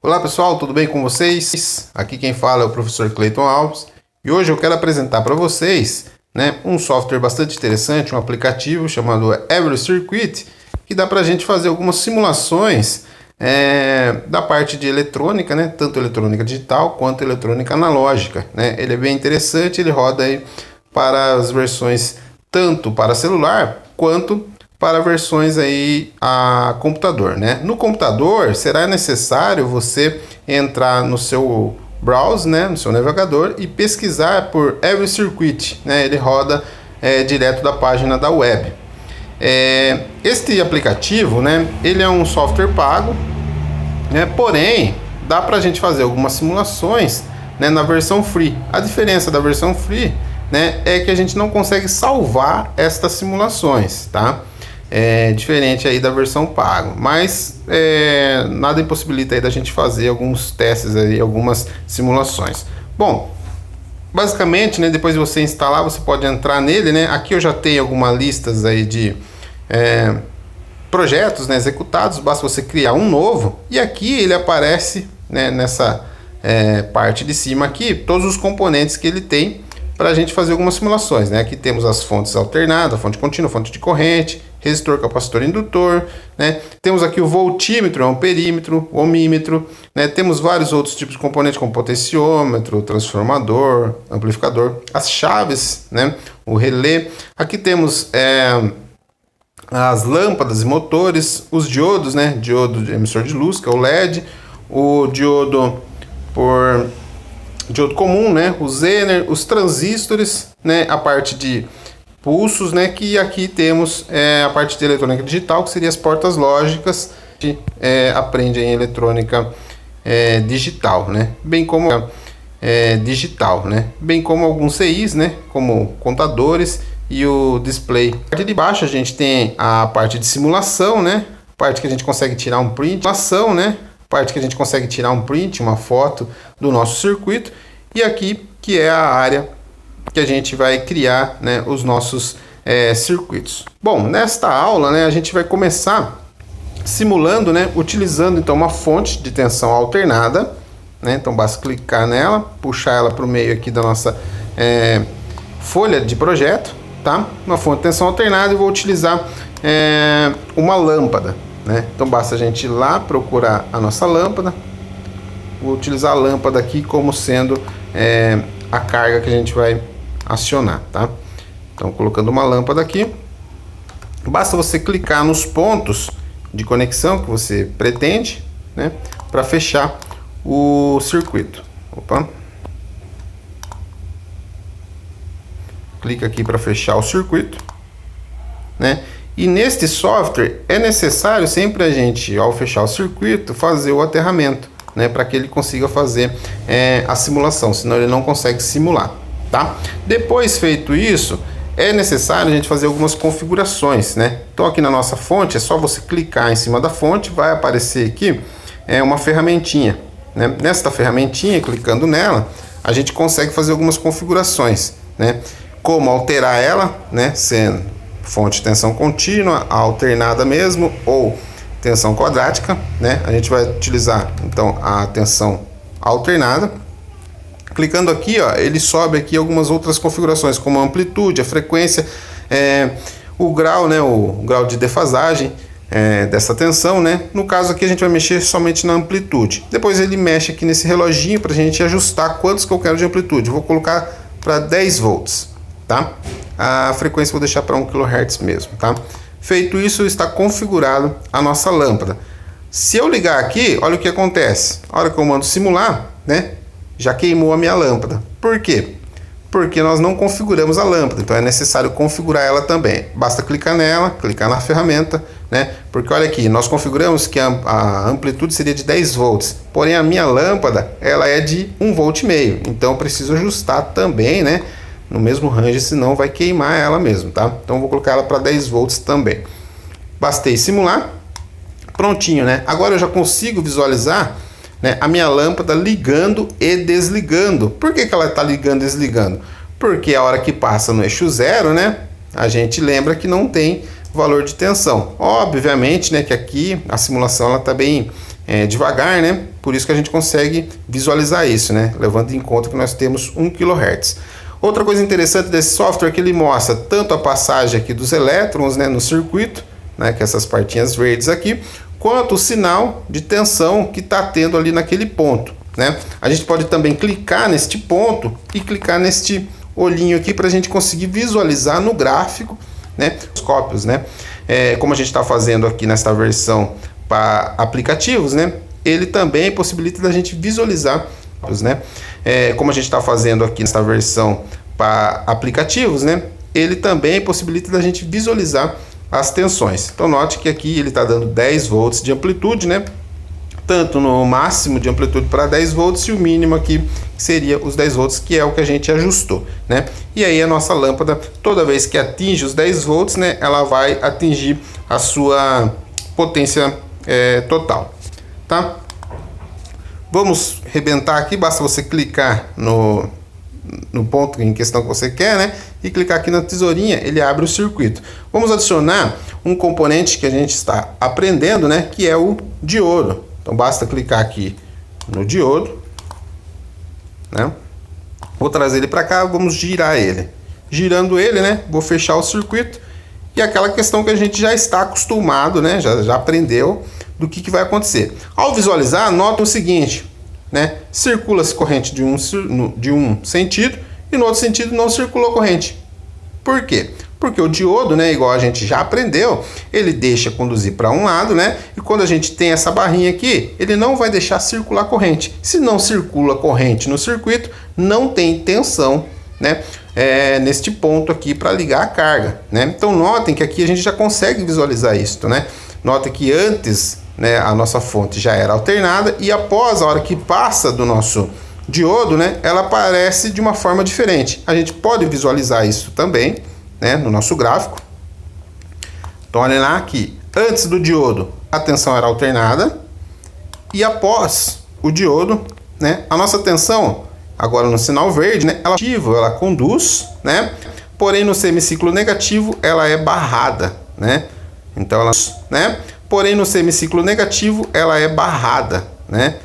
Olá pessoal, tudo bem com vocês? Aqui quem fala é o professor Cleiton Alves e hoje eu quero apresentar para vocês um software bastante interessante, um aplicativo chamado Every Circuit, que dá para a gente fazer algumas simulações da parte de eletrônica, tanto eletrônica digital quanto eletrônica analógica. Ele é bem interessante, ele roda aí para as versões tanto para celular quanto para versões aí a computador, No computador será necessário você entrar no seu browser, no seu navegador e pesquisar por Every Circuit, Ele roda direto da página da web. Este aplicativo, ele é um software pago, porém dá para a gente fazer algumas simulações, na versão free. A diferença da versão free, é que a gente não consegue salvar estas simulações, tá? É diferente aí da versão pago, mas nada impossibilita aí da gente fazer alguns testes aí, algumas simulações. Bom, basicamente, depois de você instalar, você pode entrar nele, Aqui eu já tenho algumas listas aí de projetos, executados. Basta você criar um novo e aqui ele aparece, nessa parte de cima aqui, todos os componentes que ele tem para a gente fazer algumas simulações, Aqui temos as fontes alternadas, fonte contínua, fonte de corrente, resistor, capacitor, indutor, Temos aqui o voltímetro, amperímetro, ohmímetro, Temos vários outros tipos de componentes, como potenciômetro, transformador, amplificador, as chaves, O relé. Aqui temos as lâmpadas e motores, os diodos, Diodo de emissor de luz, que é o LED, o diodo diodo comum, o Zener, os transistores, a parte de pulsos, que aqui temos a parte de eletrônica digital, que seria as portas lógicas, que aprende em eletrônica digital, bem como digital, bem como alguns CIs, como contadores e o display. A parte de baixo a gente tem a parte de simulação, parte que a gente consegue tirar um print, parte que a gente consegue tirar um print, uma foto do nosso circuito, e aqui que é a área que a gente vai criar os nossos circuitos. Bom, nesta aula a gente vai começar simulando, utilizando então uma fonte de tensão alternada, então basta clicar nela, puxar ela para o meio aqui da nossa folha de projeto, tá? Uma fonte de tensão alternada, e vou utilizar uma lâmpada, Então basta a gente ir lá procurar a nossa lâmpada. Vou utilizar a lâmpada aqui como sendo a carga que a gente vai acionar, tá? Então, colocando uma lâmpada aqui, basta você clicar nos pontos de conexão que você pretende, para fechar o circuito. Opa! Clica aqui para fechar o circuito, E neste software é necessário sempre a gente, ao fechar o circuito, fazer o aterramento, para que ele consiga fazer a simulação, senão ele não consegue simular, tá? Depois feito isso, é necessário a gente fazer algumas configurações, Então aqui na nossa fonte, é só você clicar em cima da fonte, vai aparecer aqui uma ferramentinha, Nesta ferramentinha, clicando nela, a gente consegue fazer algumas configurações, Como alterar ela, sendo fonte de tensão contínua, alternada mesmo, ou tensão quadrática, A gente vai utilizar então a tensão alternada. Clicando aqui, ele sobe aqui algumas outras configurações, como a amplitude, a frequência, o grau, o grau de defasagem dessa tensão, No caso aqui a gente vai mexer somente na amplitude. Depois ele mexe aqui nesse reloginho para a gente ajustar quantos que eu quero de amplitude. Eu vou colocar para 10 volts, tá? A frequência eu vou deixar para 1 kHz mesmo, tá? Feito isso, está configurado a nossa lâmpada. Se eu ligar aqui, olha o que acontece. A hora que eu mando simular, já queimou a minha lâmpada. Por quê? Porque nós não configuramos a lâmpada, então é necessário configurar ela também. Basta clicar nela, clicar na ferramenta, Porque olha aqui, nós configuramos que a amplitude seria de 10 volts, porém a minha lâmpada, ela é de 1,5 volt, então eu preciso ajustar também, no mesmo range, senão vai queimar ela mesmo, tá? Então eu vou colocar ela para 10 volts também. Bastei simular, prontinho, Agora eu já consigo visualizar, a minha lâmpada ligando e desligando. Por que ela está ligando e desligando? Porque a hora que passa no eixo zero, a gente lembra que não tem valor de tensão. Obviamente, que aqui a simulação ela está bem devagar, né? Por isso que a gente consegue visualizar isso, né? Levando em conta que nós temos 1 kHz. Outra coisa interessante desse software é que ele mostra tanto a passagem aqui dos elétrons, né, no circuito, né, que é essas partinhas verdes aqui, quanto o sinal de tensão que está tendo ali naquele ponto, né? A gente pode também clicar neste ponto e clicar neste olhinho aqui para a gente conseguir visualizar no gráfico, né, os cópios, né? Como a gente está fazendo aqui nesta versão para aplicativos, né? Ele também possibilita da gente visualizar, né? Como a gente está fazendo aqui nesta versão para aplicativos, né? Ele também possibilita da gente visualizar as tensões. Então note que aqui ele está dando 10 volts de amplitude, né? Tanto no máximo de amplitude para 10 volts e o mínimo aqui seria os 10 volts, que é o que a gente ajustou, né? E aí a nossa lâmpada, toda vez que atinge os 10 volts, né, ela vai atingir a sua potência total, tá? Vamos rebentar aqui, basta você clicar no ponto em questão que você quer, né? E clicar aqui na tesourinha, ele abre o circuito. Vamos adicionar um componente que a gente está aprendendo, né? Que é o diodo. Então basta clicar aqui no diodo, né? Vou trazer ele para cá, vamos girar ele. Girando ele, né? Vou fechar o circuito. E aquela questão que a gente já está acostumado, né? Já aprendeu do que vai acontecer. Ao visualizar, nota o seguinte, né? Circula-se corrente de um sentido e no outro sentido não circula corrente. Por quê? Porque o diodo, né, igual a gente já aprendeu, ele deixa conduzir para um lado, né? E quando a gente tem essa barrinha aqui, ele não vai deixar circular corrente. Se não circula corrente no circuito, não tem tensão, né? Neste ponto aqui para ligar a carga, né? Então notem que aqui a gente já consegue visualizar isso, né? Nota que antes, né, a nossa fonte já era alternada e após a hora que passa do nosso diodo, né, ela aparece de uma forma diferente. A gente pode visualizar isso também, né, no nosso gráfico. Então olhem lá que antes do diodo a tensão era alternada e após o diodo, né, a nossa tensão agora no sinal verde, né, ela conduz, né, porém no semiciclo negativo ela é barrada, né? Então ela, né? Porém no semiciclo negativo ela é barrada, né?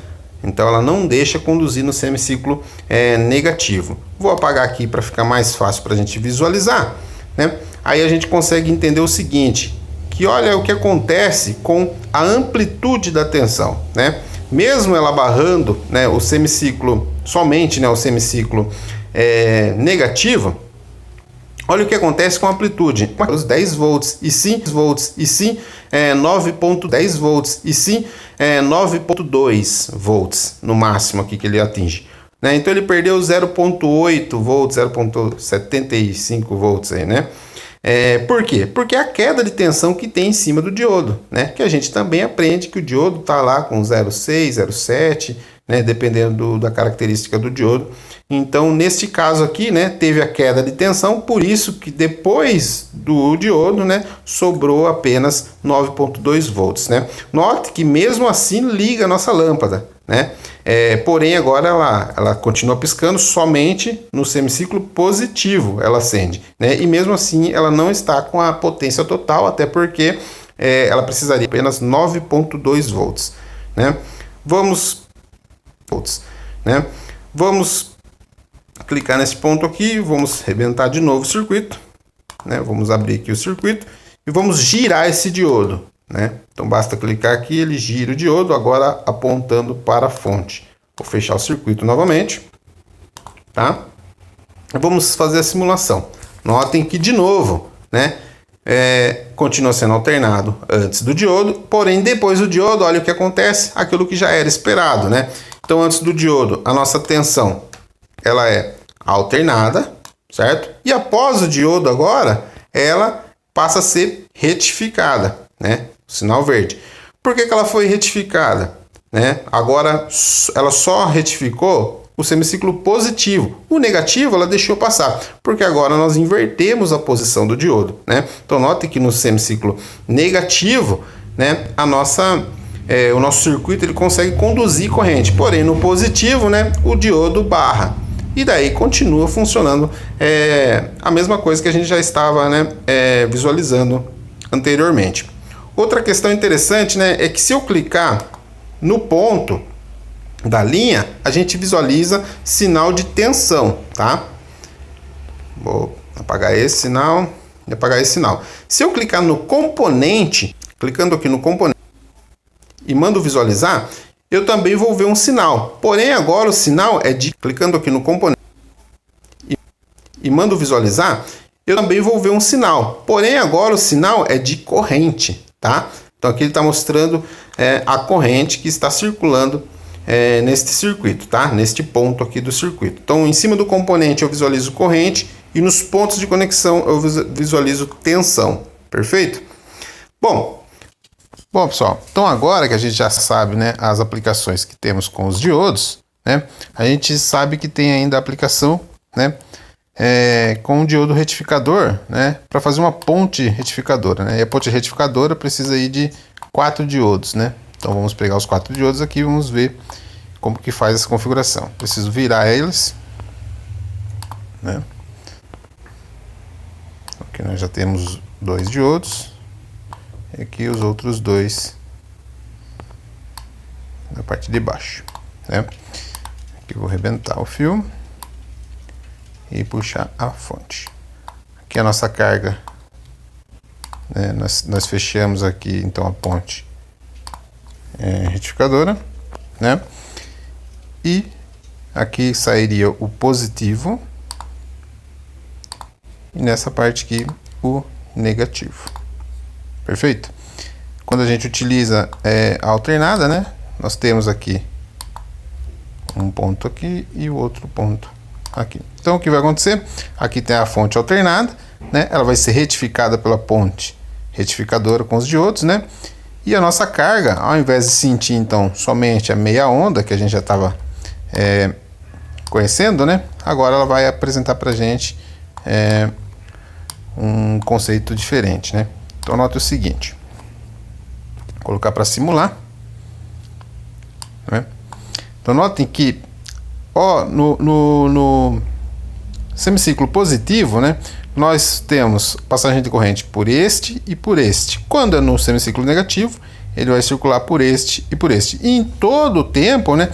Então ela não deixa conduzir no semiciclo negativo. Vou apagar aqui para ficar mais fácil para a gente visualizar, né? Aí a gente consegue entender o seguinte, que olha o que acontece com a amplitude da tensão, né? Mesmo ela barrando, né, o semiciclo, somente, né, o semiciclo negativo, olha o que acontece com a amplitude. Os 10 volts e sim 9.10 volts e sim 9.2 volts no máximo aqui que ele atinge, né? Então ele perdeu 0.8 volts, 0.75 volts aí, né? Por quê? Porque é a queda de tensão que tem em cima do diodo, né? Que a gente também aprende que o diodo está lá com 0,6, 0,7, né? Dependendo da característica do diodo. Então, neste caso aqui, né, teve a queda de tensão, por isso que depois do diodo, né, sobrou apenas 9.2 volts, né? Note que mesmo assim liga a nossa lâmpada, né? Porém agora ela continua piscando somente no semiciclo positivo, ela acende, né? E mesmo assim ela não está com a potência total, até porque ela precisaria apenas 9.2 volts, né? Vamos clicar nesse ponto aqui, vamos rebentar de novo o circuito, né? Vamos abrir aqui o circuito e vamos girar esse diodo, né? Então basta clicar aqui, ele gira o diodo, agora apontando para a fonte. Vou fechar o circuito novamente, tá? Vamos fazer a simulação. Notem que de novo, né? Continua sendo alternado antes do diodo, porém depois do diodo, olha o que acontece, aquilo que já era esperado, né? Então antes do diodo, a nossa tensão ela é alternada, certo? E após o diodo agora, ela passa a ser retificada, né? O sinal verde. Por que ela foi retificada, né? Agora ela só retificou o semiciclo positivo. O negativo ela deixou passar, porque agora nós invertemos a posição do diodo, né? Então note que no semiciclo negativo, né, o nosso circuito ele consegue conduzir corrente, porém no positivo, né, o diodo barra. E daí continua funcionando a mesma coisa que a gente já estava, né, visualizando anteriormente. Outra questão interessante, né, é que se eu clicar no ponto da linha, a gente visualiza sinal de tensão, tá? Vou apagar esse sinal e apagar esse sinal. Se eu clicar no componente, clicando aqui no componente e mando visualizar, eu também vou ver um sinal. Porém, agora o sinal é de... Clicando aqui no componente e mando visualizar, eu também vou ver um sinal. Porém, agora o sinal é de corrente, tá? Então, aqui ele está mostrando a corrente que está circulando neste circuito, tá? Neste ponto aqui do circuito. Então, em cima do componente eu visualizo corrente e nos pontos de conexão eu visualizo tensão. Perfeito? Bom, pessoal, então agora que a gente já sabe, né, as aplicações que temos com os diodos, né, a gente sabe que tem ainda a aplicação, né, com o diodo retificador, né, para fazer uma ponte retificadora, né, e a ponte retificadora precisa aí de 4 diodos, né. Então vamos pegar os 4 diodos aqui e vamos ver como que faz essa configuração. Preciso virar eles, né. Aqui nós já temos 2 diodos. E aqui os outros 2 na parte de baixo, né? Aqui eu vou arrebentar o fio e puxar a fonte. Aqui a nossa carga, né? Nós fechamos aqui então a ponte retificadora, né? E aqui sairia o positivo e nessa parte aqui o negativo. Perfeito? Quando a gente utiliza a alternada, né? Nós temos aqui um ponto aqui e o outro ponto aqui. Então, o que vai acontecer? Aqui tem a fonte alternada, né? Ela vai ser retificada pela ponte retificadora com os diodos, né? E a nossa carga, ao invés de sentir, então, somente a meia onda, que a gente já estava conhecendo, né? Agora ela vai apresentar para a gente um conceito diferente, né? Então, note o seguinte, vou colocar para simular, né? Então, notem que no semiciclo positivo, né, nós temos passagem de corrente por este e por este. Quando é no semiciclo negativo, ele vai circular por este e por este. E em todo o tempo, né,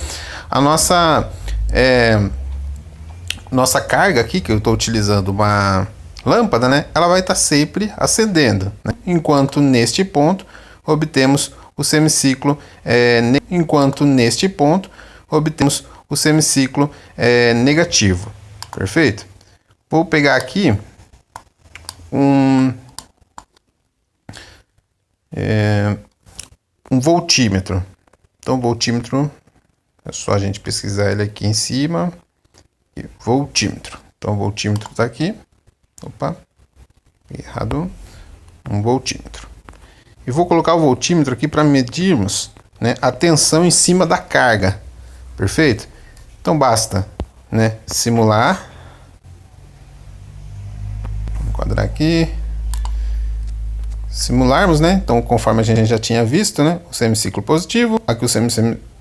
a nossa carga aqui, que eu estou utilizando uma lâmpada, né, ela vai estar sempre acendendo, né? Enquanto neste ponto obtemos o semiciclo negativo. Perfeito? Vou pegar aqui um voltímetro. Então, voltímetro é só a gente pesquisar ele aqui em cima. Voltímetro. Então, o voltímetro está aqui. Opa, errado. Um voltímetro. E vou colocar o voltímetro aqui para medirmos, né, a tensão em cima da carga. Perfeito? Então basta, né, simular. Vou enquadrar aqui. Simularmos, né? Então, conforme a gente já tinha visto, né, o semiciclo positivo, aqui o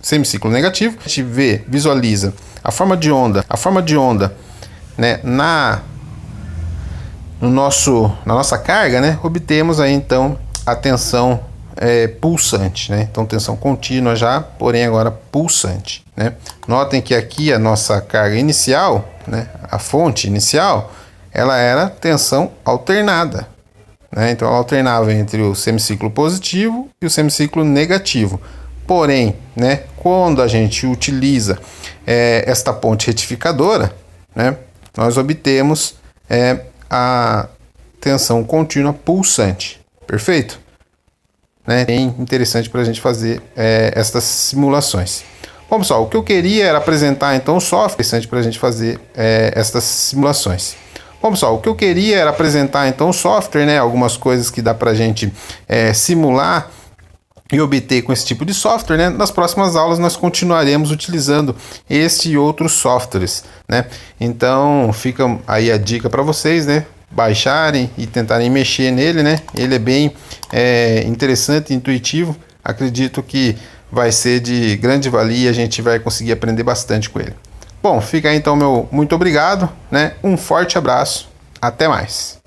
semiciclo negativo. A gente visualiza a forma de onda, né, na nossa carga, né, obtemos aí então a tensão pulsante, né? Então tensão contínua já, porém agora pulsante, né? Notem que aqui a nossa carga inicial, né, a fonte inicial, ela era tensão alternada, né? Então ela alternava entre o semiciclo positivo e o semiciclo negativo. Porém, né, quando a gente utiliza esta ponte retificadora, né, nós obtemos a tensão contínua pulsante. Perfeito? Né? Bem interessante para a gente fazer estas simulações. Bom, pessoal, o que eu queria era apresentar então o software interessante para a gente fazer estas simulações. Bom, pessoal, o que eu queria era apresentar então o software, né? Algumas coisas que dá para a gente simular e obter com esse tipo de software, né? Nas próximas aulas nós continuaremos utilizando este e outros softwares, né? Então fica aí a dica para vocês, né? Baixarem e tentarem mexer nele, né? Ele é bem interessante, intuitivo. Acredito que vai ser de grande valia e a gente vai conseguir aprender bastante com ele. Bom, fica aí então meu muito obrigado, né? Um forte abraço, até mais.